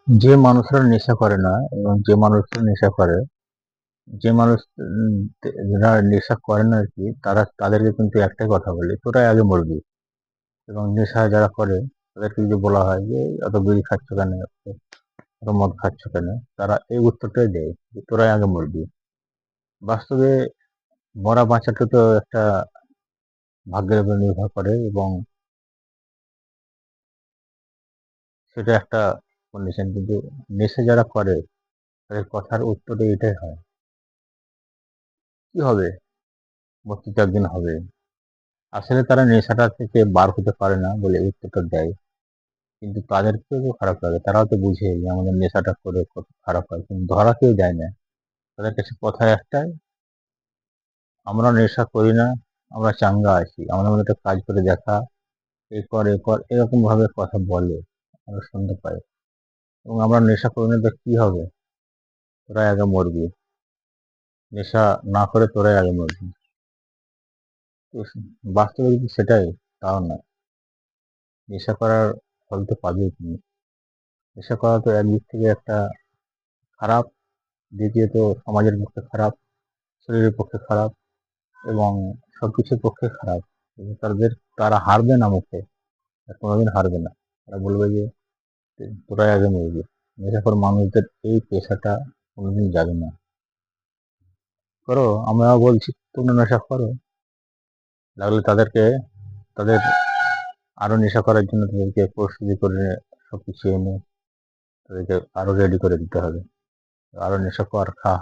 যে মানুষরা নেশা করে না এবং যে মানুষরা নেশা করে, যে মানুষ যারা নেশা করে না আরকি, তাদেরকে কিন্তু একটাই কথা বলি, "তোরাই আগে মরবি।" এবং নেশা যারা করে তাদেরকে যদি বলা হয় যে, "এত বিড়ি খাচ্ছ কেন? এত মদ খাচ্ছ কেন?" তারা এই উত্তরটাই দেয় যে, "তোরাই আগে মরবি।" বাস্তবে মরা বাঁচাটা তো একটা ভাগ্যের উপর নির্ভর করে এবং সেটা একটা কন্ডিশন। কিন্তু নেশা যারা করে তাদের কথার উত্তরটা এটাই হয়, "কি হবে? মরতে তো একদিন হবে।" আসলে তারা নেশাটা থেকে বার হতে পারে না বলে এই উত্তরটা দেয়। কিন্তু তাদেরকেও তো খারাপ লাগে। তারাও তো বুঝে যে আমাদের নেশাটা করে কত খারাপ হয়। কিন্তু ধরা কেউ দেয় না। তাদের কাছে কথা একটাই, "আমরা নেশা করি না, আমরা চাঙ্গা আছি। আমাদের মধ্যে একটা কাজ করে দেখা, এ কর, এ কর।" এরকমভাবে কথা বলে। আমরা শুনতে পাই। এবং আমরা নেশা করি না তো কি হবে? তোরাই আগে মরবি। নেশা না করে তোরাই আগে মরবি। তো বাস্তবে কিন্তু সেটাই, তাও না। নেশা করার ফল তো পাবেই তুমি। নেশা করা তো একদিক থেকে একটা খারাপ, দ্বিতীয়ত সমাজের পক্ষে খারাপ, শরীরের পক্ষে খারাপ এবং সবকিছুর পক্ষে খারাপ। কিন্তু তারা হারবে না মুখে, আর কোনোদিন হারবে না। তারা বলবে যে, "তোরাই আগে মরবি।" নেশাখোর মানুষদের এই পেশাটা কোনোদিন যাবে না। করো, আমরাও বলছি তোমরা নেশা করো। লাগলে তাদের আরো নেশা করার জন্য তাদেরকে প্রস্তুতি করে সবকিছু এনে তাদেরকে আরো রেডি করে দিতে হবে। আরো নেশা কর, খা,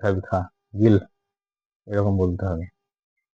খাবি খা, গিল, এরকম বলতে হবে।